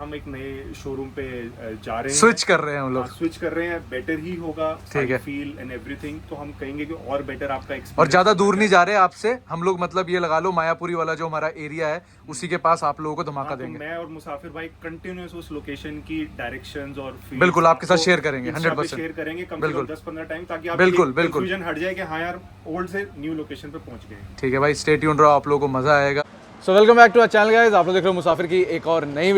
हम एक नए शोरूम पे जा रहे हैं, स्विच कर रहे हैं हम लोग। स्विच कर रहे हैं, बेटर ही होगा, ठीक है, फील एंड एवरीथिंग। तो हम कहेंगे कि और बेटर आपका एक्सपीरियंस। और ज्यादा दूर नहीं जा रहे आपसे हम लोग, मतलब ये लगा लो मायापुरी वाला जो हमारा एरिया है उसी के पास आप लोगों को धमाका तो देंगे। मैं और मुसाफिर भाई कंटिन्यूस उस लोकेशन की डायरेक्शंस और feels बिल्कुल आपके साथ आपको शेयर करेंगे, Insta पे 100%। शेयर करेंगे कम से बिल्कुल कम 10-15 टाइम, ताकि आप बिल्कुल बिल्कुल कंफ्यूजन हट जाए कि हाँ यार ओल्ड से न्यू लोकेशन पे पहुंच गए। ठीक है भाई, स्टे ट्यून्ड रहो, आप लोगों को मजा आएगा। So welcome back to our channel guys, आप लोग देख रहे हो मुसाफिर की एक और नई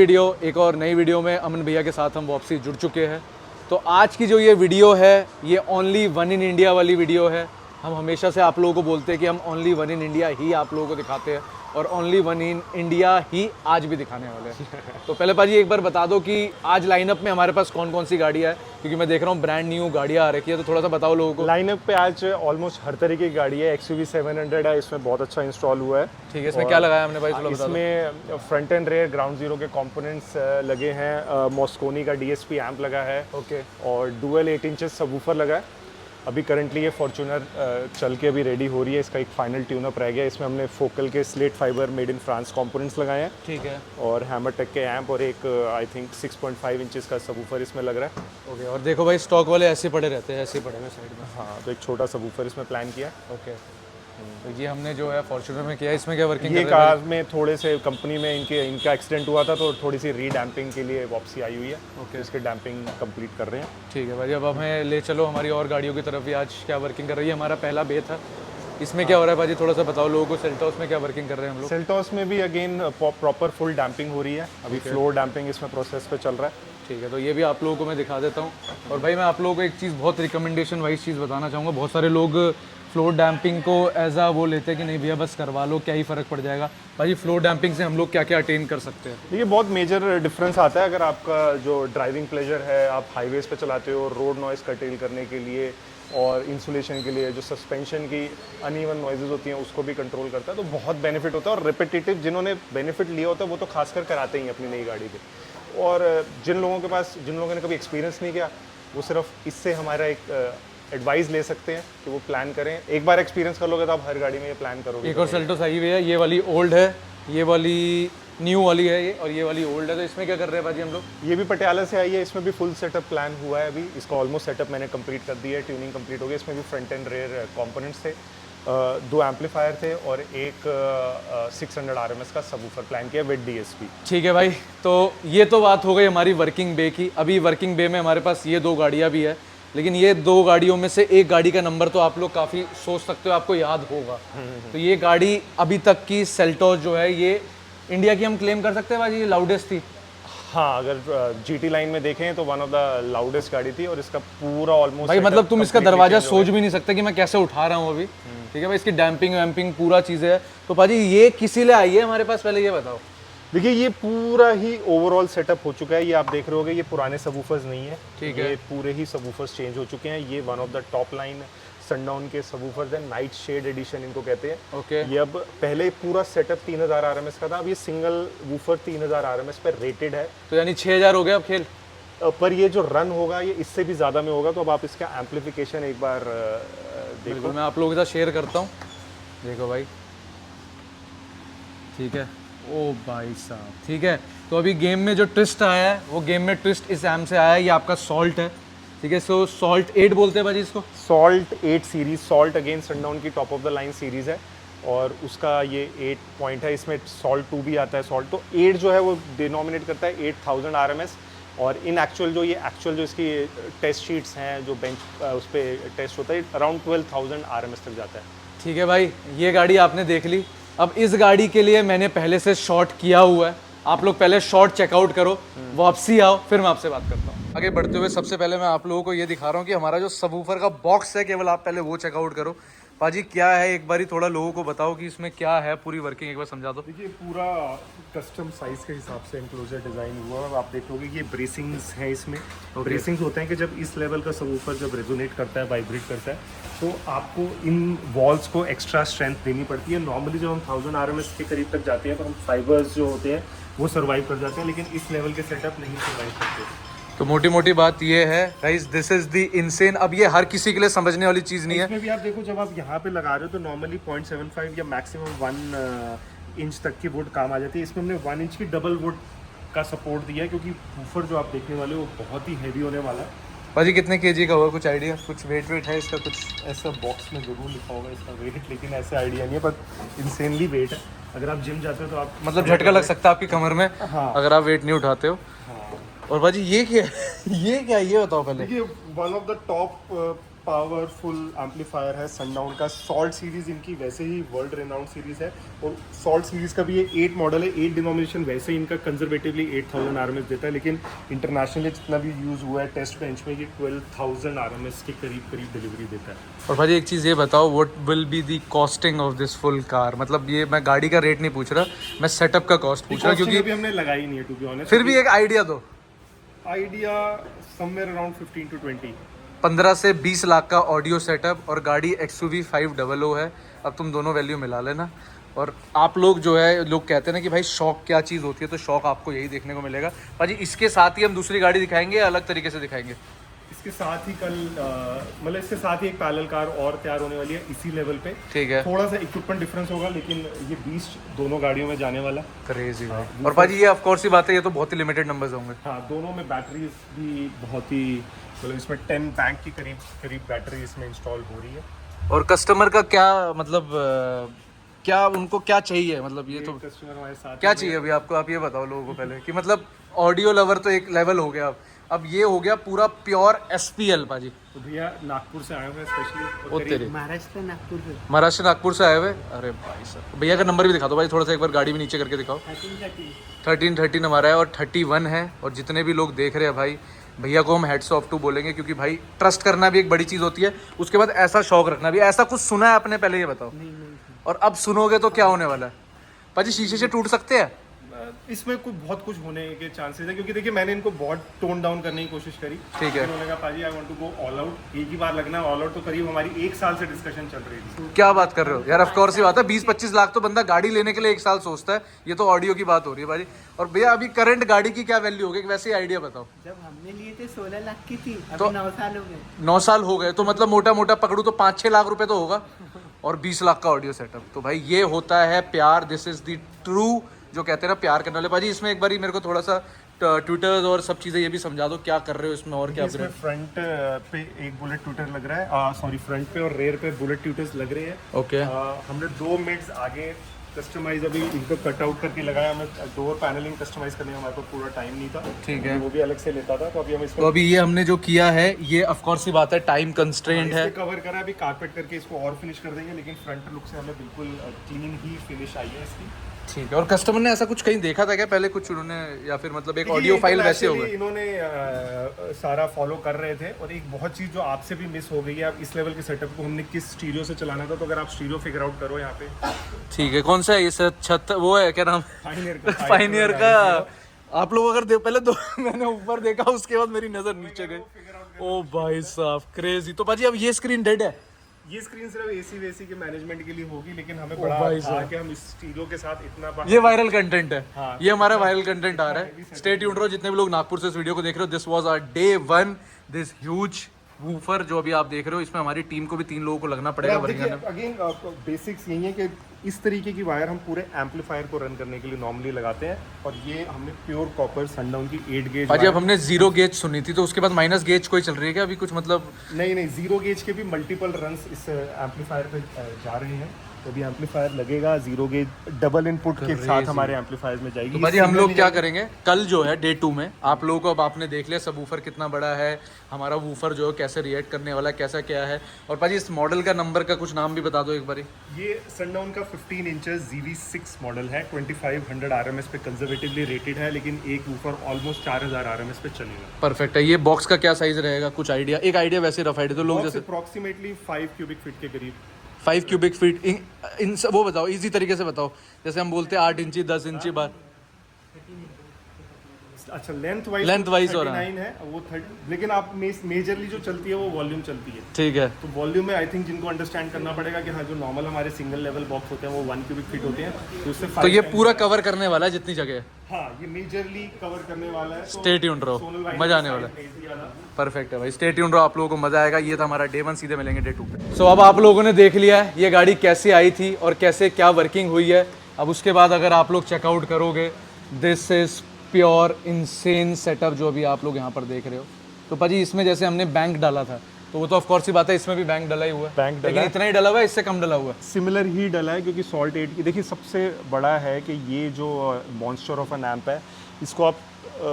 वीडियो में अमन भैया के साथ हम वापसी जुड़ चुके हैं। तो आज की जो ये वीडियो है ये ओनली वन इन इंडिया वाली वीडियो है। हम हमेशा से आप लोगों को बोलते हैं कि हम ओनली वन इन इंडिया ही आप लोगों को दिखाते हैं, और ओनली वन इन इंडिया ही आज भी दिखाने वाले हैं। तो पहले पाजी एक बार बता दो कि आज लाइनअप में हमारे पास कौन कौन सी गाड़ियाँ है, क्योंकि मैं देख रहा हूँ ब्रांड न्यू गाड़ियाँ आ रखी है, तो थोड़ा सा बताओ लोगों को। लाइनअप पे आज ऑलमोस्ट हर तरीके की गाड़ी है। XUV 700 है, इसमें बहुत अच्छा इंस्टॉल हुआ है। ठीक है, इसमें क्या लगाया हमने भाई, थोड़ा बता दो। इसमें front and rear ground zero के कंपोनेंट्स लगे हैं। मॉस्कोनी का DSP एम्प लगा है, ओके, और डुअल 8 इंचेस सबवूफर लगा है। अभी करंटली ये फॉर्च्यूनर चल के अभी रेडी हो रही है, इसका एक फाइनल ट्यूनअप रह गया। इसमें हमने फोकल के slate fibre made in France components लगाए हैं, ठीक है, और हैमर टेक के एम्प, और एक आई थिंक 6.5 इंचेस का सबवूफर इसमें लग रहा है। ओके। और देखो भाई स्टॉक वाले ऐसे पड़े रहते हैं, ऐसे पड़े हुए साइड में। हाँ, तो एक छोटा सबवूफर इसमें प्लान किया। ओके, तो ये हमने जो है फॉर्च्यूनर में किया है, इसमें क्या वर्किंग ये कर रहे हैं? कार में थोड़े से कंपनी में इनका एक्सीडेंट हुआ था, तो थोड़ी सी रीडैम्पिंग के लिए वापसी आई हुई है। ओके, इसके डैम्पिंग कंप्लीट कर रहे हैं। ठीक है भाई, अब हमें ले चलो हमारी और गाड़ियों की तरफ भी, आज क्या वर्किंग कर रही है। हमारा पहला बे था, इसमें क्या हो रहा है भाजी, थोड़ा सा बताओ लोगों को। सेल्टॉस में क्या वर्किंग कर रहे हैं हम लोग? सेल्टॉस में भी अगेन प्रॉपर फुल डैम्पिंग हो रही है। अभी फ्लोर डैम्पिंग इसमें प्रोसेस पे चल रहा है। ठीक है, तो ये भी आप लोगों को मैं दिखा देता हूँ। और भाई मैं आप लोगों को एक चीज़ बहुत रिकमेंडेशन वाइज चीज़ बताना चाहूँगा। बहुत सारे लोग फ्लोर डैम्पिंग को एज आ वो लेते हैं कि नहीं भैया बस करवा लो, क्या ही फ़र्क पड़ जाएगा। भाई फ्लोर डैम्पिंग से हम लोग क्या क्या अटेन कर सकते हैं? देखिए, बहुत मेजर डिफरेंस आता है। अगर आपका जो ड्राइविंग प्लेजर है, आप हाईवेज पे चलाते हो, रोड नॉइस कर्टेल करने के लिए और इंसुलेशन के लिए, जो सस्पेंशन की अनइवन नॉइजेज होती हैं उसको भी कंट्रोल करता है, तो बहुत बेनिफिट होता है। और रिपीटेटिव जिन्होंने बेनिफिट लिया होता है वो तो खासकर कराते ही अपनी नई गाड़ी पे। और जिन लोगों ने कभी एक्सपीरियंस नहीं किया, वो सिर्फ इससे हमारा एक एडवाइस ले सकते हैं कि वो प्लान करें। एक बार एक्सपीरियंस कर लोगे तो आप हर गाड़ी में ये प्लान करोगे। एक और सेल्टोस आई हुई है, ये वाली ओल्ड है, ये वाली न्यू वाली है ये, और ये वाली ओल्ड है। तो इसमें क्या कर रहे हैं भाजी हम लोग? ये भी पटियाला से आई है, इसमें भी फुल सेटअप प्लान हुआ है। अभी इसका ऑलमोस्ट सेटअप मैंने कंप्लीट कर दिया है, ट्यूनिंग कंप्लीट हो गई। इसमें भी फ्रंट एंड रेयर कंपोनेंट्स थे, 2 एम्पलीफायर थे, और एक 600 RMS का सबवूफर प्लान किया विद DSP। ठीक है भाई, तो ये तो बात हो गई हमारी वर्किंग बे की। अभी वर्किंग बे में हमारे पास ये 2 गाड़ियाँ भी है, लेकिन ये 2 गाड़ियों में से एक गाड़ी का नंबर तो आप लोग काफ़ी सोच सकते हो, आपको याद होगा। तो ये गाड़ी अभी तक की सेल्टॉस जो है ये इंडिया की हम क्लेम कर सकते हैं भाजी, ये लाउडेस्ट थी। हाँ, अगर GT लाइन में देखें तो वन ऑफ द लाउडेस्ट गाड़ी थी, और इसका पूरा ऑलमोस्ट भाई मतलब तुम इसका दरवाजा सोच भी नहीं सकते कि मैं कैसे उठा रहा हूँ अभी। ठीक है भाई, इसकी डैम्पिंग वैम्पिंग पूरा चीज़ें है। तो भाजी ये किसी लिए आई है हमारे पास, पहले ये बताओ। देखिए, ये पूरा ही ओवरऑल सेटअप हो चुका है। ये आप देख रहे होगे, ये पुराने सबवूफर्स नहीं है। ठीक है, ये पूरे ही सबवूफर्स चेंज हो चुके हैं। ये one of the top line sundown के सबवूफर्स हैं, नाइट शेड एडिशन इनको कहते हैं। ओके, ये अब पहले पूरा सेटअप 3000 RMS का था, अब ये सिंगल वूफर 3000 RMS पर रेटेड है। तो यानी 6000 हो गया अब खेल। पर ये जो रन होगा ये इससे भी ज़्यादा में होगा। तो अब आप इसका एम्पलीफिकेशन एक बार देखो। बिल्कुल, मैं आप लोगों के साथ शेयर करता हूँ, देखो भाई। ठीक है, ओ भाई साहब, ठीक है। तो अभी गेम में जो ट्विस्ट आया है, वो गेम में ट्विस्ट इस एम से आया है। ये आपका सॉल्ट है, ठीक है। सो सॉल्ट 8 बोलते हैं भाजी इसको। Salt 8 series, salt again sundown की top of the line series है, और उसका ये 8 पॉइंट है। इसमें सॉल्ट 2 भी आता है। सॉल्ट तो 8 जो है वो डिनोमिनेट करता है 8000 RMS, और इन एक्चुअल जो इसकी टेस्ट शीट्स हैं, जो बेंच उस पर टेस्ट होता है, अराउंड 12000 RMS तक जाता है। ठीक है भाई, ये गाड़ी आपने देख ली। अब इस गाड़ी के लिए मैंने पहले से शॉर्ट किया हुआ है, आप लोग पहले शॉर्ट चेकआउट करो, वापसी आओ, फिर मैं आपसे बात करता हूँ। आगे बढ़ते हुए सबसे पहले मैं आप लोगों को ये दिखा रहा हूँ कि हमारा जो सबवूफर का बॉक्स है, केवल आप पहले वो चेकआउट करो। पाजी क्या है, एक बारी थोड़ा लोगों को बताओ कि इसमें क्या है, पूरी वर्किंग एक बार समझा दो। देखिए, पूरा कस्टम साइज के हिसाब से इंक्लोजर डिज़ाइन हुआ है। आप देखोगे ये ब्रेसिंग्स हैं इसमें। ब्रेसिंग्स होते हैं कि जब इस लेवल का सबवूफर जब रेजोनेट करता है, वाइब्रेट करता है, तो आपको इन वॉल्स को एक्स्ट्रा स्ट्रेंथ देनी पड़ती है। नॉर्मली जब हम 1000 RMS के करीब तक जाते हैं तो हम फाइबर्स जो होते हैं वो सर्वाइव कर जाते हैं, लेकिन इस लेवल के सेटअप नहीं सर्वाइव करते। तो मोटी मोटी बात ये है guys, this is the insane. अब ये हर किसी के लिए समझने वाली चीज़ नहीं है। इसमें भी आप देखो, जब आप यहाँ पे लगा रहे हो तो नॉर्मली 0.75 या मैक्सिमम 1 इंच तक की वुड काम आ जाती है। इसमें हमने 1 इंच की डबल वुड का सपोर्ट दिया है, क्योंकि वूफर जो आप देखने वाले हो वो बहुत ही हैवी होने वाला है। भाजी कितने केजी का होगा, कुछ आइडिया, कुछ वेट है इसका कुछ? ऐसा बॉक्स में ज़रूर लिखा होगा इसका वेट, लेकिन ऐसे आइडिया नहीं है, पर इंसेनली वेट है। अगर आप जिम जाते हो तो आप मतलब झटका लग सकता है आपकी कमर में हाँ। अगर आप वेट नहीं उठाते हो। हाँ। और भाजी ये क्या ये क्या, ये बताओ पहले। देखिए, one of the top powerful amplifier है सनडाउन का। सॉल्ट सीरीज इनकी वैसे ही वर्ल्ड रेनाउंड सीरीज है, और सॉल्ट सीरीज का भी ये 8 मॉडल है, 8 डिनोमिनेशन। वैसे ही इनका कंजर्वेटिवली 8000 RMS देता है, लेकिन इंटरनेशनली जितना भी यूज़ हुआ है टेस्ट बेंच में, ये 12000 RMS के करीब डिलीवरी देता है। और भाजी एक चीज़ ये बताओ, what will be the costing of this full car? मतलब ये मैं गाड़ी का रेट नहीं पूछ रहा, मैं सेटअप का कॉस्ट पूछ रहा, क्योंकि अभी हमने लगाई नहीं है टू बी ऑनेस्ट। फिर भी एक आइडिया दो। Idea somewhere around 15 to 20। 15 से 20 लाख का ऑडियो सेटअप, और गाड़ी XUV 500 है। अब तुम दोनों वैल्यू मिला लेना। और आप लोग जो है, लोग कहते हैं ना कि भाई शौक क्या चीज़ होती है, तो शौक आपको यही देखने को मिलेगा। भाजी इसके साथ ही हम दूसरी गाड़ी दिखाएंगे या अलग तरीके से दिखाएंगे? इसके साथ ही कल मतलब इसके साथ ही एक पैरेलल कार और तैयार होने वाली है इसी लेवल पे। ठीक है। थोड़ा सा इक्विपमेंट डिफरेंस होगा, लेकिन ये 20 दोनों गाड़ियों में जाने वाला। क्रेजी भाई। और भाजी ये ऑफ कोर्स ही बात है, ये तो बहुत ही लिमिटेड नंबर्स होंगे। हाँ, दोनों में बैटरीज भी बहुत ही, मतलब इसमें 10 बैंक की करीब बैटरी इसमें इंस्टॉल हो रही है। और कस्टमर का क्या मतलब क्या उनको क्या चाहिए, मतलब ये तो कस्टमर हमारे साथ क्या चाहिए अभी आपको, आप ये बताओ लोगों को पहले कि मतलब ऑडियो लवर तो एक लेवल हो गया, अब ये हो गया पूरा प्योर SPL भाजी। तो भैया नागपुर से आए हुए ओ स्पेशली, तेरे महाराष्ट्र नागपुर से। महाराष्ट्र नागपुर से आए हुए। अरे भाई साहब, भैया का नंबर भी दिखा दो भाई थोड़ा सा, एक बार गाड़ी भी नीचे करके दिखाओ। 13 हमारा है और 31 है। और जितने भी लोग देख रहे हैं भाई, भैया को हम हेड्स ऑफ टू बोलेंगे, क्योंकि भाई ट्रस्ट करना भी एक बड़ी चीज़ होती है, उसके बाद ऐसा शौक रखना भी। ऐसा कुछ सुना है आपने पहले, ये बताओ। और अब सुनोगे तो क्या होने वाला है भाजी? शीशे से टूट सकते हैं इसमें बहुत कुछ होने के चांसेस है, क्योंकि देखिए मैंने इनको बहुत टोन डाउन करने की कोशिश करी। ठीक है। उन्होंने कहा पाजी I want to go all out, एक ही बार लगना ऑल आउट। तो करीब हमारी 1 साल से डिस्कशन चल रही थी। क्या बात कर रहे हो यार, ऑफ कोर्स ही बात है। 20-25 लाख तो बंदा गाड़ी लेने के लिए 1 साल सोचता है, ये तो ऑडियो की बात हो रही है भाजी। और भैया अभी करंट गाड़ी की क्या वैल्यू होगी, वैसे आइडिया बताओ। जब हमने लिए थे 16 लाख की थी, अभी तो 9 साल हो गए। 9 साल हो गए, तो मतलब मोटा मोटा पकड़ू तो 5-6 लाख रुपए तो होगा, और 20 लाख का ऑडियो सेटअप। तो भाई ये होता है प्यार, दिस इज द ट्रू, जो कहते हैं ना प्यार करने वाले। भाजी इसमें एक बार ही मेरे को थोड़ा सा ट्विटर्स और सब चीज़ें ये भी समझा दो, क्या कर रहे हो इसमें और क्या इसमें फ्रंट पे एक बुलेट ट्यूटर लग रहा है, सॉरी फ्रंट पे और रेयर पे बुलेट ट्यूटर्स लग रहे हैं। ओके। हमने 2 मिड्स आगे कस्टमाइज अभी इनको कट आउट करके लगाया। हमें डोर पैनलिंग कस्टमाइज करने में हमारे पास पूरा टाइम नहीं था। ठीक है। वो भी अलग से लेता था, तो अभी हम इसको तो अभी ये हमने जो किया है, ये ऑफ कोर्स ही बात है, टाइम कंस्ट्रेंट है। कवर करा, अभी कारपेट करके इसको और फिनिश कर देंगे, लेकिन फ्रंट लुक से हमें बिल्कुल क्लीन ही फिनिश आई है इसकी। ठीक है। और कस्टमर ने ऐसा कुछ कहीं देखा था क्या पहले कुछ उन्होंने, या फिर मतलब एक ऑडियो फाइल वैसे हो गए? इन्होंने सारा फॉलो कर रहे थे। और एक बहुत चीज़ जो आपसे भी मिस हो गई है, आप इस लेवल के सेटअप को हमने किस स्टीरियो से चलाना था, तो अगर आप स्टीरियो फिगर आउट करो यहाँ पे। ठीक है। कौन सा है ये सर? छत वो है क्या नाम? पाइनियर का। आप लोग अगर पहले दो मैंने ऊपर देखा, उसके बाद मेरी नजर नीचे गई। ओ भाई साहब क्रेजी। तो भाजी अब ये स्क्रीन डेड है? ये स्क्रीन सिर्फ AC वेसी के मैनेजमेंट के लिए होगी, लेकिन हमें बड़ा था कि हम इस स्टीरियो के साथ इतना ये वायरल कंटेंट है। हाँ। ये हमारा वायरल कंटेंट आ रहा है। स्टे ट्यून्ड रहो जितने भी लोग नागपुर से इस वीडियो को देख रहे हो। This was our day 1, this huge woofer जो अभी आप देख रहे हो, इसमें हमारी टीम को भी 3 लोगों को लगना पड़ेगा। अगेन बेसिक्स यही है कि इस तरीके की वायर हम पूरे एम्पलीफायर को रन करने के लिए नॉर्मली लगाते हैं। और ये हमने प्योर कॉपर सनडाउन की 8 गेज। भाजी अब हमने 0 गेज सुनी थी, तो उसके बाद माइनस गेज कोई चल रही है क्या अभी कुछ, मतलब? नहीं, 0 गेज के भी मल्टीपल रन्स इस एम्पलीफायर पे जा रहे हैं। तो अभी एम्पलीफायर लगेगा 0 गेज डबल इनपुट के साथ हमारे एम्पलीफायर में जाएगी। तो भाजी हम लोग क्या करेंगे कल जो है डे 2 में, आप लोगों को अब आपने देख लिया सब वूफर कितना बड़ा है, हमारा वूफर जो है कैसे रिएक्ट करने वाला है, कैसा क्या है। और भाजी इस मॉडल का नंबर का कुछ नाम भी बता दो एक बारी। ये सनडाउन का 15 इंचेस ZV6 मॉडल है, 2500 RMS पे कंजर्वेटिवली रेटेड है, लेकिन एक वूफर ऑलमोस्ट 4000 RMS पे चलेगा। परफेक्ट है। ये बॉक्स का क्या साइज रहेगा, कुछ आइडिया? एक आइडिया वैसे रफ आइडिया तो लोग जैसे अप्रोक्सीमेटली 5 क्यूबिक फीट के करीब। 5 क्यूबिक फीट इन वो बताओ, इजी तरीके से बताओ। जैसे हम बोलते हैं 8 इंची 10 इंची बार। अच्छा लेंथ वाइज हो रहा 39 है वो 30, लेकिन आप मेजरली जो चलती है वो वॉल्यूम चलती है। ठीक है। तो वॉल्यूम में आई थिंक जिनको अंडरस्टैंड करना पड़ेगा कि हाँ जो नॉर्मल हमारे सिंगल लेवल बॉक्स होते हैं वो 1 क्यूबिक फीट होते हैं, तो उससे तो ये पूरा कवर करने वाला है जितनी जगह है। हाँ ये मेजरली कवर करने वाला है। स्टे ट्यून्ड रहो, मजा आने वाला है। परफेक्ट है भाई, स्टे ट्यून्ड रहो, आप लोगों को मजा आएगा। ये था हमारा डे 1, सीधे मिलेंगे डे 2 पे। सो अब आप लोगों ने देख लिया है ये गाड़ी कैसे आई थी और कैसे क्या वर्किंग हुई है। अब उसके बाद अगर आप लोग चेकआउट करोगे, this is pure insane setup जो अभी आप लोग यहाँ पर देख रहे हो। तो पाजी इसमें जैसे हमने बैंक डाला था तो वो तो ऑफ कोर्स ही बात है, इसमें भी बैंक डला ही हुआ है। बैंक डला लेकिन इतना ही डला हुआ है, इससे कम डला हुआ है। सिमिलर ही डला है क्योंकि सॉल्ट 8 की देखिए सबसे बड़ा है कि ये जो मॉन्स्टर ऑफ एन एम्प है इसको आप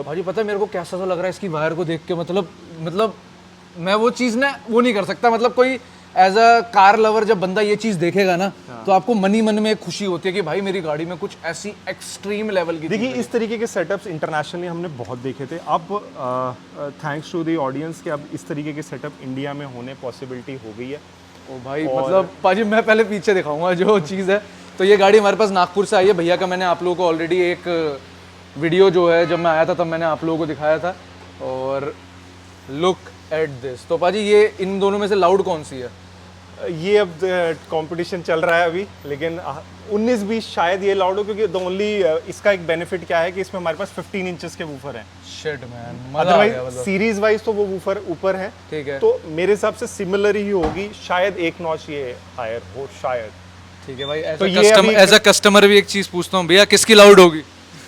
भाजी पता है मेरे को कैसा सा लग रहा है इसकी वायर को देख के, मतलब मैं वो चीज़ ना वो नहीं कर सकता। मतलब कोई एज अ कार लवर जब बंदा ये चीज़ देखेगा ना तो आपको मन ही मन में एक खुशी होती है कि भाई मेरी गाड़ी में कुछ ऐसी एक्सट्रीम लेवल की देखिए इस तरीके के सेटअप्स इंटरनेशनली हमने बहुत देखे थे। अब थैंक्स टू द ऑडियंस कि अब इस तरीके के सेटअप इंडिया में होने पॉसिबिलिटी हो गई है। ओ भाई मतलब पाजी मैं पहले पीछे दिखाऊंगा जो चीज़ है। तो ये गाड़ी हमारे पास नागपुर से आई है। भैया का मैंने आप लोगों को ऑलरेडी एक वीडियो जो है जब मैं आया था तब मैंने आप लोगों को दिखाया था। और लुक एट दिस। तो पाजी ये इन दोनों में से लाउड कौन सी है? ये अब कंपटीशन चल रहा है अभी, लेकिन 19-20 शायद ये लाउड हो क्योंकि द ओनली इसका एक बेनिफिट क्या है कि इसमें हमारे पास 15 इंचेस के वूफर हैं। शिट मैन, मजा आ गया। अदरवाइज सीरीज वाइज तो वो वूफर ऊपर है, ठीक है। तो मेरे हिसाब से सिमिलर ही होगी, शायद एक नॉच ये हायर हो शायद। ठीक है भाई। तो ये अभी एज अ कस्टमर भी एक चीज़ पूछता हूँ, भैया किसकी लाउड होगी?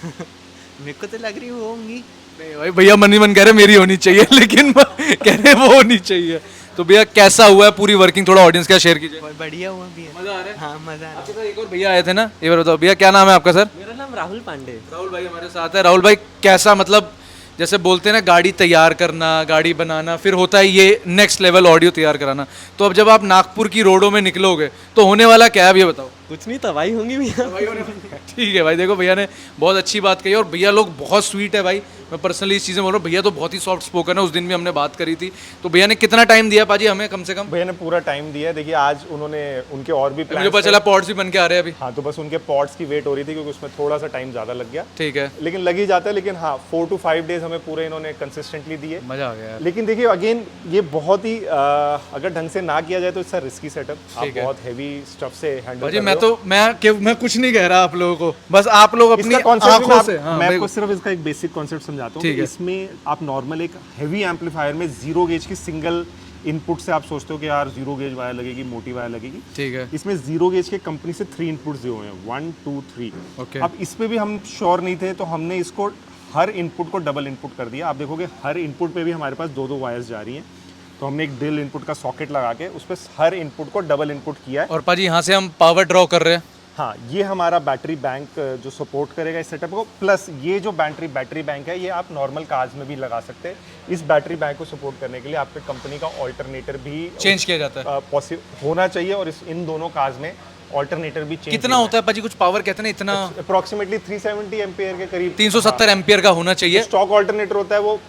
मेरे को तो लग रही होंगी। नहीं भाई, भैया मन ही मन कह रहे मेरी होनी चाहिए लेकिन कह रहे वो होनी चाहिए। तो भैया कैसा हुआ है पूरी वर्किंग, थोड़ा ऑडियंस के साथ शेयर कीजिए। बहुत बढ़िया हुआ भी है। मजा आ रहा है? हाँ मजा आ रहा आपके साथ एक और भैया आए थे ना, ये बार बताओ भैया क्या नाम है आपका सर? है। मेरा नाम राहुल पांडे। राहुल भाई हमारे साथ है। राहुल भाई कैसा, मतलब जैसे बोलते हैं ना गाड़ी तैयार करना, गाड़ी बनाना, फिर होता है ये नेक्स्ट लेवल ऑडियो तैयार कराना, तो अब जब आप नागपुर की रोडों में निकलोगे तो होने वाला क्या है भैया बताओ? कुछ नहीं, तबाही होंगी भैया। ठीक है भाई। देखो भैया ने बहुत अच्छी बात कही और भैया लोग बहुत स्वीट है भाई। मैं पर्सनली इस चीज़ें बोल रहा हूँ, भैया तो बहुत ही सॉफ्ट स्पोकन है। उस दिन भी हमने बात करी थी। तो भैया ने कितना टाइम दिया पाजी हमें कम से कम? भैया ने पूरा टाइम दिया है। देखिए आज उन्होंने उनके और भी मुझे प्लान्स पता चला पॉड्स भी बन के आ रहे हैं अभी। हाँ, तो बस उनके पॉट्स की वेट हो रही थी क्योंकि उसमें थोड़ा सा टाइम ज़्यादा लग गया, ठीक है, लेकिन लग ही जाता है। लेकिन हाँ 4 to 5 डेज हमें पूरे इन्होंने कंसिस्टेंटली दिए। मजा आ गया यार। लेकिन देखिए अगेन ये बहुत ही अगर ढंग से ना किया जाए तो इसका रिस्की सेटअप, आप ठीक है। बहुत हैवी स्टफ से हैंडल भाजी कर रहे हो। मैं कुछ नहीं कह रहा आप लोगों को, बस आप लोग अपनी इसका concept भी आंखों से। हाँ, मैं भाई, आपको सिर्फ इसका एक बेसिक कॉन्सेप्ट समझाता हूँ। ठीक है। इसमें आप नॉर्मल एक हैवी एम्पलीफायर में 0 गेज की सिंगल इनपुट से आप सोचते हो कि यार 0 गेज वायर लगेगी, मोटी वायर लगेगी। ठीक है। इसमें 0 गेज के कंपनी से 3 इनपुट्स दिए हुए हैं, 1 2 3। ओके। अब इस पे भी हम श्योर नहीं थे तो हमने इसको हर इनपुट को डबल इनपुट कर दिया। आप देखोगे हर इनपुट पे भी हमारे पास 2-2 वायर्स जा रही हैं, तो हमने एक ड्रिल इनपुट का सॉकेट लगा के उस पर हर इनपुट को डबल इनपुट किया है। और पाजी यहाँ से हम पावर ड्रॉ कर रहे हैं। हाँ, ये हमारा बैटरी बैंक जो सपोर्ट करेगा इस सेटअप को, प्लस ये जो बैटरी बैंक है ये आप नॉर्मल कार्स में भी लगा सकते हैं। इस बैटरी बैंक को सपोर्ट करने के लिए आपके कंपनी का ऑल्टरनेटर भी चेंज किया जाता है। पॉसिबल होना चाहिए, और इन दोनों कार्स में ऑल्टरनेटर भी चेंज कितना होता है पाजी कुछ पावर कहते हैं ना इतना? अप्रोक्सीमेटली 370 एम्पियर के करीब, 370 एम्पियर का होना चाहिए। स्टॉक ऑल्टरनेटर होता है वो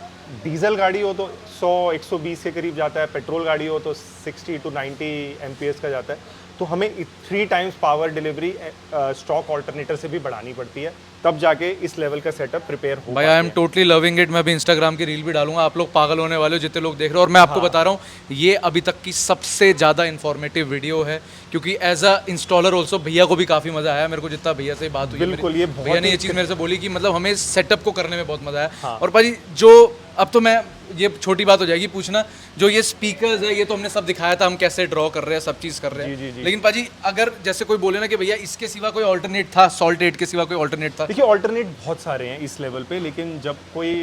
डीजल गाड़ी हो तो 100-120 के करीब जाता है, पेट्रोल गाड़ी हो तो 60 to 90 एम्पियर्स का जाता है। तो हमें 3 times power delivery stock alternator से भी बढ़ानी पड़ती है, तब जाके इस लेवल का सेटअप प्रिपेयर हो। भाई I am totally loving it. मैं भी इंस्टाग्राम की रील भी डालूंगा, आप लोग पागल होने वाले हो जितने लोग देख रहे हो। और मैं आपको बता रहा हूँ ये अभी तक की सबसे ज़्यादा इन्फॉर्मेटिव वीडियो है, क्योंकि एज अ इंस्टॉलर ऑल्सो भैया को भी काफ़ी मज़ा आया। मेरे को जितना भैया से बात हुई है बिल्कुल, मेरी, ये बहुत भैया ने ही ये चीज़ मेरे से बोली कि मतलब हमें इस सेटअप को करने में बहुत मज़ा आया। हाँ। और भाजी जो अब तो मैं ये छोटी बात हो जाएगी पूछना, जो ये स्पीकर्स है ये तो हमने सब दिखाया था हम कैसे ड्रॉ कर रहे हैं, सब चीज़ कर रहे हैं। जी, जी। लेकिन पाजी अगर जैसे कोई बोले ना कि भैया इसके सिवा कोई ऑल्टरनेट था, सॉल्ट 8 के सिवा कोई ऑल्टरनेट था? देखिए ऑल्टरनेट बहुत सारे हैं इस लेवल पे, लेकिन जब कोई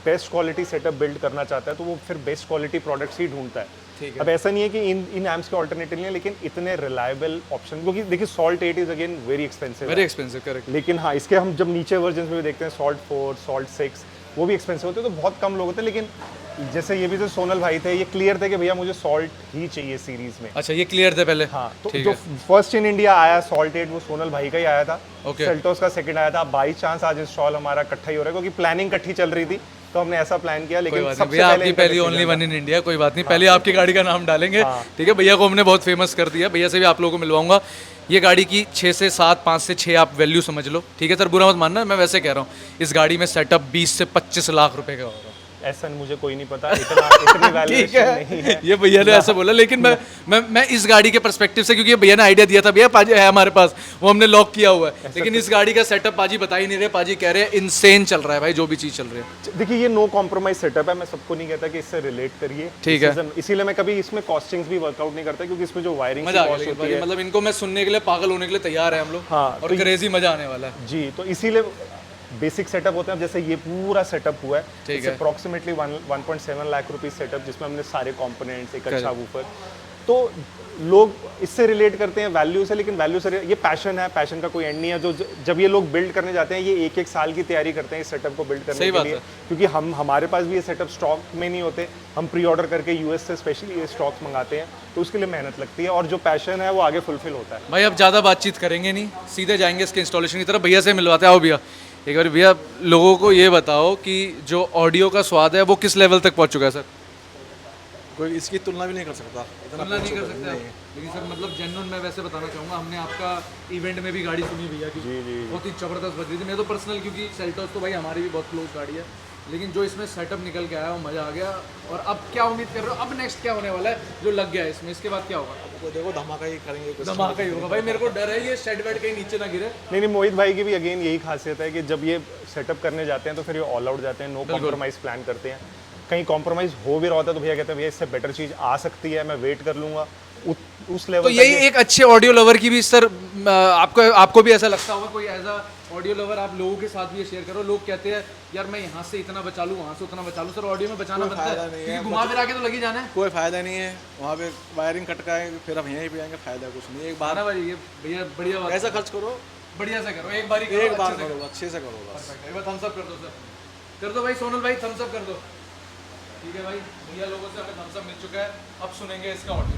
बेस्ट क्वालिटी सेटअप बिल्ड करना चाहता है तो वो फिर बेस्ट क्वालिटी प्रोडक्ट्स ही ढूंढता है। ठीक है। अब ऐसा नहीं है कि इन एम्प्स के ऑल्टरनेटिव नहीं है, लेकिन इतने रिलायबल ऑप्शन, क्योंकि देखिए salt 8 is again very expensive. Very expensive, correct. लेकिन हाँ, इसके हम जब नीचे वर्जन में भी देखते हैं सॉल्ट 4, सॉल्ट 6, वो भी एक्सपेंसिव होते हैं, तो बहुत कम लोग होते हैं। लेकिन जैसे ये भी जो सोनल भाई थे, ये क्लियर थे कि भैया मुझे सॉल्ट ही चाहिए सीरीज में। अच्छा, ये क्लियर थे पहले? हाँ, तो ठीक जो है। फर्स्ट इन इंडिया आया सॉल्ट 8 वो सोनल भाई का ही आया था। Okay. सेल्टोस का सेकंड आया था। बाई चांस आज इंस्टॉल हमारा इकट्ठा ही हो रहा है, क्योंकि प्लानिंग इकट्ठी चल रही थी, तो हमने ऐसा प्लान किया। कोई लेकिन बात नहीं सबसे भैया, पहले आपकी इनका पहली decision ओनली था। वन इन इंडिया, कोई बात नहीं। पहले आपकी गाड़ी का नाम डालेंगे, ठीक है। भैया को हमने बहुत फेमस कर दिया, भैया से भी आप लोगों को मिलवाऊंगा। ये गाड़ी की 6 से 7, 5 से 6 आप वैल्यू समझ लो, ठीक है सर, बुरा मत मानना, मैं वैसे कह रहा हूँ। इस गाड़ी में सेटअप 20 से 25 लाख रुपए का होगा। ऐसा मुझे कोई नहीं पता, इतनी ठीक वैल्यूएशन नहीं है, है। ये भैया ने ऐसा बोला। लेकिन मैं इस गाड़ी के पर्सपेक्टिव से, क्योंकि ये भैया ने आइडिया दिया था, भैया पाजी है हमारे पास, वो हमने लॉक किया हुआ है। लेकिन इस गाड़ी का सेटअप पाजी बता ही नहीं रहे। पाजी कह रहे हैं इनसेन चल रहा है भाई, जो भी चीज़ चल रही है। देखिए ये नो कॉम्प्रोमाइज सेटअप है, मैं सबको नहीं कहता कि इससे रिलेट करिए, ठीक है। इसीलिए मैं कभी इसमें कॉस्टिंग्स भी वर्कआउट नहीं करता, क्योंकि इसमें जो वायरिंग मजा आ कॉस्ट गया होती भाई, है, मतलब इनको मैं सुनने के लिए पागल होने के लिए तैयार है हम लोग। हाँ, और तो क्रेजी मजा आने वाला है। जी, तो इसीलिए बेसिक सेटअप होते हैं, जैसे ये पूरा सेटअप हुआ है, ठीक है। अप्रोक्सीमेटली 1.7 लाख रुपीस सेटअप, जिसमें हमने सारे कंपोनेंट्स, एक अच्छा Correct. वूफर। तो लोग इससे रिलेट करते हैं वैल्यू से, लेकिन वैल्यू से ये पैशन है, पैशन का कोई एंड नहीं है। जो जब ये लोग बिल्ड करने जाते हैं, ये एक साल की तैयारी करते हैं इस सेटअप को बिल्ड करने सही के बात लिए, है। क्योंकि हमारे पास भी ये सेटअप स्टॉक में नहीं होते, हम प्री ऑर्डर करके यूएस से स्पेशली ये स्टॉक्स मंगाते हैं, तो उसके लिए मेहनत लगती है, और जो पैशन है वो आगे फुलफिल होता है। भाई अब ज़्यादा बातचीत करेंगे नहीं, सीधे जाएंगे इसके इंस्टॉलेशन की तरफ। भैया से मिलवाते हैं। आओ भैया, एक बार भैया लोगों को ये बताओ कि जो ऑडियो का स्वाद है वो किस लेवल तक पहुंच चुका है सर? कोई इसकी तुलना भी नहीं कर सकता, इतना तुलना नहीं पहुंच कर चुका है। सकते आप। लेकिन सर मतलब जेन्युइन मैं वैसे बताना चाहूँगा, हमने आपका इवेंट में भी गाड़ी सुनी भैया की, बहुत ही ज़बरदस्त बज रही थी। मैं तो पर्सनल, क्योंकि सेल्टोस तो भाई हमारी भी बहुत क्लोज गाड़ी है, लेकिन जो इसमें सेटअप निकल के आया वो मज़ा आ गया। और अब क्या उम्मीद कर रहे हो, अब नेक्स्ट क्या होने वाला है जो लग गया है इसमें, इसके बाद क्या होगा? तो देखो धमाका ही करेंगे कुछ। धमाका ही होगा भाई, मेरे को डर है ये शेड वेड कहीं नीचे ना गिरे। नहीं मोहित भाई की भी अगेन यही खासियत है कि जब ये सेटअप करने जाते हैं तो फिर ये ऑल आउट जाते हैं, नो कॉम्प्रोमाइज़ प्लान करते हैं। कहीं कॉम्प्रोमाइज़ हो भी रहा होता है तो भैया कहते हैं भैया इससे बेटर चीज़ आ सकती है, मैं वेट कर लूँगा उस लेवल। तो यही एक अच्छे ऑडियो लवर की भी सर, आपको भी ऐसा लगता होगा, कोई एज अ ऑडियो लवर आप लोगों के साथ भी ये शेयर करो। लोग कहते हैं यार मैं यहाँ से इतना बचा लूँ, वहाँ से उतना बचा लूँ। सर ऑडियो में बचाना कोई बनता फायदा है, नहीं है, क्योंकि घुमा फिरा के तो लगी जाना है। कोई फायदा नहीं है, वहाँ पे वायरिंग कटकाएंगे फिर हम यहीं पे आएंगे, फायदा कुछ नहीं। एक बार ना भाई, ये भैया बढ़िया बात, ऐसा खर्च करो, बढ़िया से करो, एक बार ही एक बार करो, अच्छे से करो बस। एक बार थम्स अप कर दो सर, कर दो भाई सोनल भाई, थम्स अप कर दो। ठीक है भाई, भैया लोगों से हमें थम्स अप मिल चुका है। अब सुनेंगे इसका ऑडियो।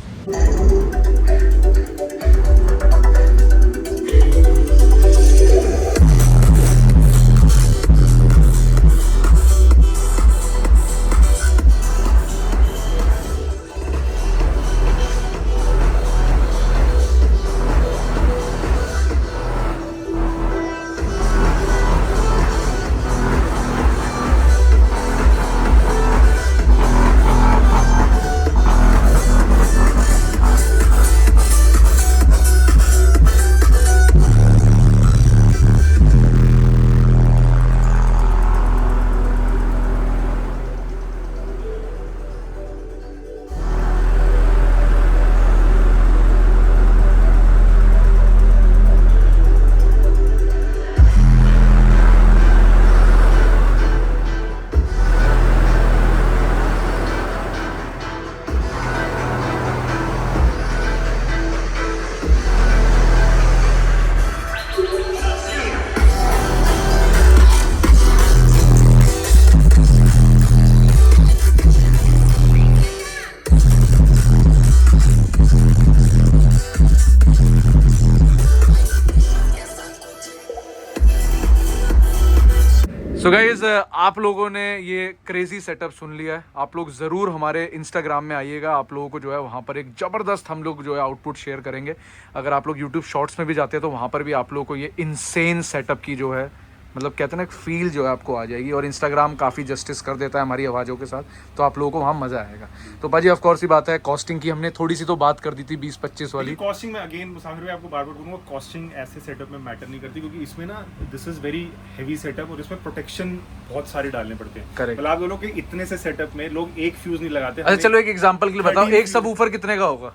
सो गाइज आप लोगों ने ये क्रेजी सेटअप सुन लिया है। आप लोग ज़रूर हमारे इंस्टाग्राम में आइएगा, आप लोगों को जो है वहाँ पर एक ज़बरदस्त हम लोग जो है आउटपुट शेयर करेंगे। अगर आप लोग यूट्यूब शॉर्ट्स में भी जाते हैं तो वहाँ पर भी आप लोगों को ये इनसेन सेटअप की जो है मतलब कहते हैं ना फील जो है आपको आ जाएगी। और इंस्टाग्राम काफ़ी जस्टिस कर देता है हमारी आवाज़ों के साथ, तो आप लोगों को वहाँ मज़ा आएगा। तो बाजी ऑफ कोर्स ही बात है, कॉस्टिंग की हमने थोड़ी सी तो बात कर दी थी 20-25 वाली। कॉस्टिंग में अगेन मुसाफिर भाई आपको बार बार बोलूँगा, कॉस्टिंग ऐसे सेटअप में मैटर नहीं करती, क्योंकि इसमें ना this is very heavy setup और इसमें प्रोटेक्शन बहुत सारे डालने पड़ते हैं। Correct. मतलब आप बोलो कि इतने से सेटअप में लोग एक फ्यूज नहीं लगाते। अच्छा चलो एक एग्जांपल के लिए बताओ, 13 एक सबवूफर कितने का होगा?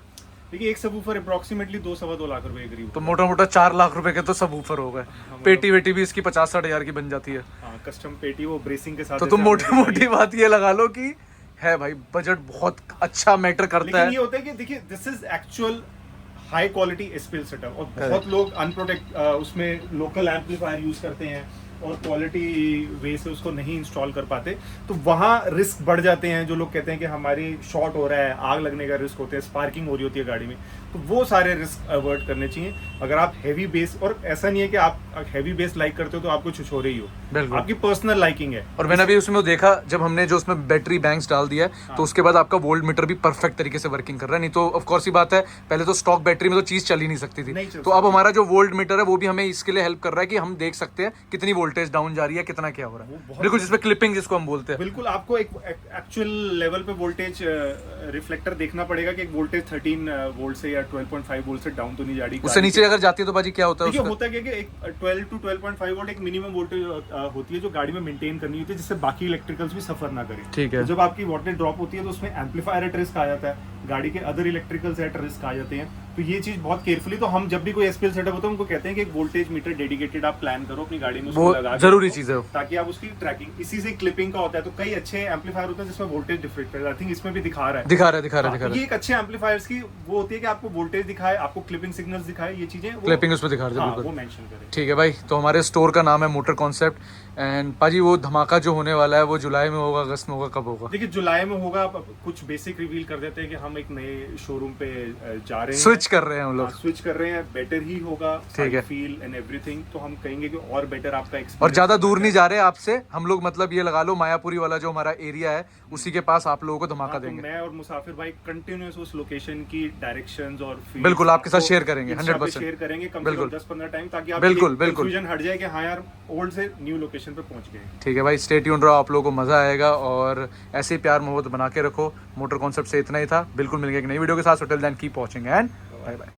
देखिए एक सबवूफर अप्रोक्सीमेटली 2-2.5 लाख रुपए के करीब। तो मोटा मोटा 4 लाख रुपए के तो सबवूफर हो गए। पेटी वेटी भी इसकी 50-60 हज़ार की बन जाती है। हाँ, कस्टम पेटी वो ब्रेसिंग के साथ। तो तुम मोटी मोटी बात ये लगा लो कि है भाई बजट बहुत अच्छा मैटर करता लेकिन है। ये होता है कि देखिए this is actual high quality SPL setup, और बहुत लोग अनप्रोटेक्ट उसमें लोकल एम्पलीफायर यूज करते हैं और क्वालिटी वे से उसको नहीं इंस्टॉल कर पाते, तो वहाँ रिस्क बढ़ जाते हैं। जो लोग कहते हैं कि हमारी शॉर्ट हो रहा है, आग लगने का रिस्क होता है, स्पार्किंग हो रही होती है गाड़ी में, तो वो सारे रिस्क अवॉइड करने चाहिए। अगर आप हैवी बेस, और ऐसा नहीं है कि आप हैवी बेस लाइक करते हो तो आपको छिछोरे ही हो, बिल्कुल। आपकी पर्सनल लाइकिंग है। और मैंने अभी उसमें देखा, जब हमने जो उसमें बैटरी बैंक्स डाल दिया है तो उसके बाद आपका वोल्ट मीटर भी परफेक्ट तरीके से वर्किंग कर रहा है। नहीं तो ऑफ कोर्स ही बात है, पहले तो स्टॉक बैटरी में तो चीज चल ही नहीं सकती नहीं थी, चल तो अब हमारा जो वोल्ट मीटर है वो भी हमें इसके लिए हेल्प कर रहा है कि हम देख सकते हैं कितनी वोल्टेज डाउन जा रही है, कितना क्या हो रहा है। बिल्कुल, जिसमें क्लिपिंग जिसको हम बोलते हैं। बिल्कुल, आपको एक एक्चुअल लेवल पे वोल्टेज रिफ्लेक्टर देखना पड़ेगा कि एक वोल्टेज 13 वोल्ट से या 12.5 वोल्ट से डाउन तो नहीं जा रही। उससे नीचे अगर जाती है तो बाजी क्या होता है देखिए उसका? होता है कि एक 12 to 12.5 वोल्ट एक मिनिमम वोल्टेज होती है जो गाड़ी में मेंटेन करनी होती है, जिससे बाकी इलेक्ट्रिकल्स भी सफर ना करें। ठीक है। तो जब आपकी वोल्टेज ड्रॉप होती है तो उसमें एम्पलीफायर एट रिस्क आ जाता है, गाड़ी के अदर इलेक्ट्रिकल्स एट रिस्क आ जाते हैं। तो ये चीज बहुत केयरफुली, तो हम जब भी कोई एसपीएल सेटअप होता है उनको कहते हैं कि एक वोल्टेज मीटर डेडिकेटेड आप प्लान करो अपनी गाड़ी में, उसको वो लगा के जरूरी रखो, चीज़ है वो। ताकि आप उसकी ट्रैकिंग, इसी से क्लिपिंग का होता है। तो कई अच्छे एम्पलीफायर होते हैं जिसमें वोल्टेज डिफरेंट है, आई थिंक इसमें भी दिखा रहा है। हाँ, ये एक अच्छे एम्पलीफायर्स की वो होती है कि आपको वोल्टेज दिखाए, आपको क्लिपिंग सिग्नल्स दिखाए, ये चीजें क्लिपिंग उसमें दिखा रहे थे, हाँ, बिल्कुल। वो मेंशन करें। ठीक है भाई, तो हमारे स्टोर का नाम है मोटर कॉन्सेप्ट। एंड पाजी वो धमाका जो होने वाला है वो जुलाई में होगा, अगस्त में होगा, कब होगा? देखिए जुलाई में होगा। अब कुछ बेसिक रिवील कर देते हैं कि हम एक नए शोरूम पे जा रहे हैं, स्विच कर रहे हैं हम लोग। स्विच कर रहे हैं, बेटर ही होगा, ठीक है। Feel and everything. तो हम कहेंगे कि और बेटर आपका एक्सपीरियंस, और ज्यादा दूर नहीं जा रहे आपसे हम लोग, मतलब ये लगा लो मायापुरी वाला जो हमारा एरिया है उसी के पास आप लोगों को धमाका हाँ, तो देंगे। मैं और मुसाफिर भाई कंटिन्यूअस उस लोकेशन की डायरेक्शंस और feels बिल्कुल, आपके साथ आपको share करेंगे, Insta पे 100%। शेयर करेंगे कम से बिल्कुल। कम 10-15 टाइम, ताकि आप बिल्कुल, बिल्कुल। कंफ्यूजन हट जाए कि हाँ यार ओल्ड से न्यू लोकेशन पे पहुंच गए। ठीक है भाई, स्टे ट्यून्ड रहो, आप लोगों को मजा आएगा और ऐसे ही प्यार मोहब्बत बना के रखो। मोटर कॉन्सेप्ट से इतना ही था, बिल्कुल मिलेंगे एक नई वीडियो के साथ। So till then keep watching and bye bye.